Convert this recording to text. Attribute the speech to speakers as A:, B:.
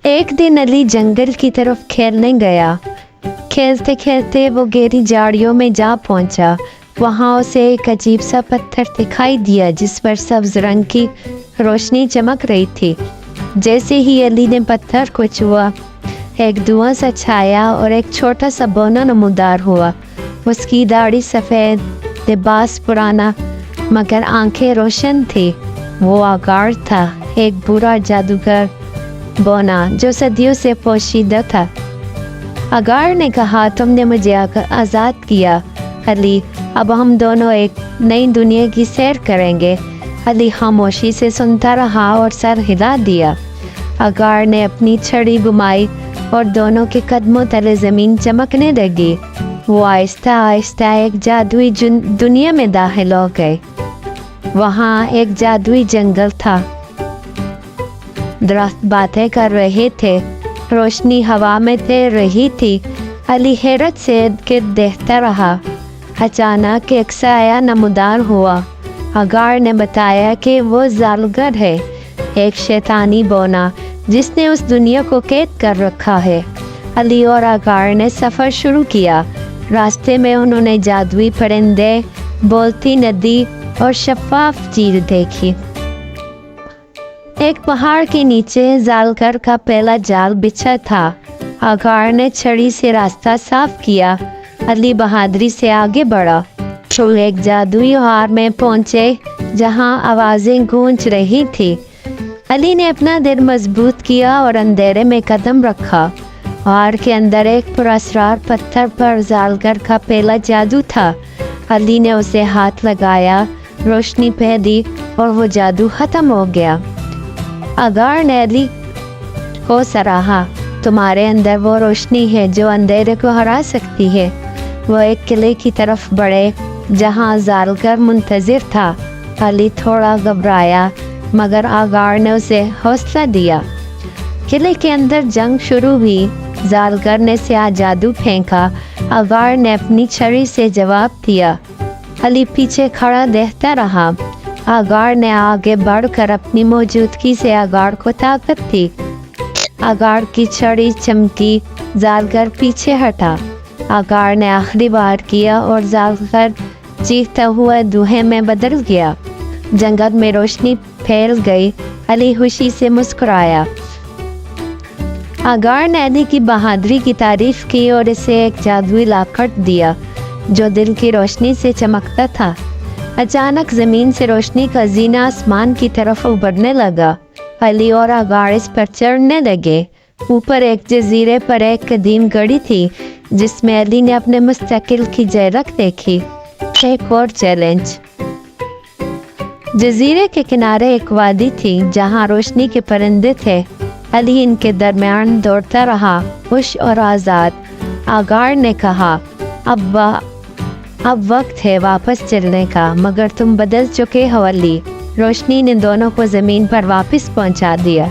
A: ایک دن علی جنگل کی طرف کھیلنے گیا۔ کھیلتے کھیلتے وہ گہری جھاڑیوں میں جا پہنچا۔ وہاں اسے ایک عجیب سا پتھر دکھائی دیا جس پر سبز رنگ کی روشنی چمک رہی تھی۔ جیسے ہی علی نے پتھر کو چھوا، ایک دھواں سا چھایا اور ایک چھوٹا سا بونا نمودار ہوا۔ اس کی داڑھی سفید، لباس پرانا، مگر آنکھیں روشن تھی۔ وہ آگار تھا، ایک برا جادوگر بونا جو صدیوں سے پوشیدہ تھا۔ آگار نے کہا، تم نے مجھے آزاد کیا علی، اب ہم دونوں ایک نئی دنیا کی سیر کریں گے۔ علی خاموشی سے سنتا رہا اور سر ہلا دیا۔ آگار نے اپنی چھڑی گھمائی اور دونوں کے قدموں تلے زمین چمکنے لگی۔ وہ آہستہ آہستہ ایک جادوئی دنیا میں داخل ہو گئے۔ وہاں ایک جادوئی جنگل تھا۔ درخت باتیں کر رہے تھے، روشنی ہوا میں تیر رہی تھی۔ علی حیرت سے ارد گرد دیکھتا رہا۔ اچانک ایک سایہ نمودار ہوا۔ آگار نے بتایا کہ وہ زالگر ہے، ایک شیطانی بونا جس نے اس دنیا کو قید کر رکھا ہے۔ علی اور آگار نے سفر شروع کیا۔ راستے میں انہوں نے جادوئی پرندے، بولتی ندی اور شفاف جھیل دیکھی۔ ایک پہاڑ کے نیچے زالگر کا پہلا جال بچھا تھا۔ آگار نے چھڑی سے راستہ صاف کیا۔ علی بہادری سے آگے بڑھا۔ وہ ایک جادوئی غار میں پہنچے جہاں آوازیں گونج رہی تھی۔ علی نے اپنا دل مضبوط کیا اور اندھیرے میں قدم رکھا۔ غار کے اندر ایک پراسرار پتھر پر زالگر کا پہلا جادو تھا۔ علی نے اسے ہاتھ لگایا، روشنی پھیلی اور وہ جادو ختم ہو گیا۔ آگار نے علی کو سراہا، تمہارے اندر وہ روشنی ہے جو اندھیرے کو ہرا سکتی ہے۔ وہ ایک قلعے کی طرف بڑھے جہاں زالگر منتظر تھا۔ علی تھوڑا گھبرایا مگر آگار نے اسے حوصلہ دیا۔ قلعے کے اندر جنگ شروع ہوئی۔ زالگر نے سیاہ جادو پھینکا۔ آگار نے اپنی چھڑی سے جواب دیا۔ علی پیچھے کھڑا دیکھتا رہا۔ آگار نے آگے بڑھ کر اپنی موجودگی سے آگار کو طاقت دی۔ آگار کی چھڑی چمکی، زالگر پیچھے ہٹا۔ آگار نے آخری بار کیا اور زالگر چیختا ہوا دھوئیں میں بدل گیا۔ جنگل میں روشنی پھیل گئی۔ علی خوشی سے مسکرایا۔ آگار نے علی کی بہادری کی تعریف کی اور اسے ایک جادوئی لاکٹ دیا جو دل کی روشنی سے چمکتا تھا۔ اچانک زمین سے روشنی کا زینہ آسمان کی طرف ابھرنے لگا۔ علی اور آگار اس پر چڑھنے لگے۔ اوپر ایک جزیرے پر ایک قدیم گڑی تھی جس میں علی نے اپنے مستقبل کی جھلک دیکھی۔ ایک اور چیلنج۔ جزیرے کے کنارے ایک وادی تھی جہاں روشنی کے پرندے تھے۔ علی ان کے درمیان دوڑتا رہا، خوش اور آزاد۔ آگار نے کہا، اب وقت ہے واپس چلنے کا، مگر تم بدل چکے ہو علی۔ روشنی نے دونوں کو زمین پر واپس پہنچا دیا۔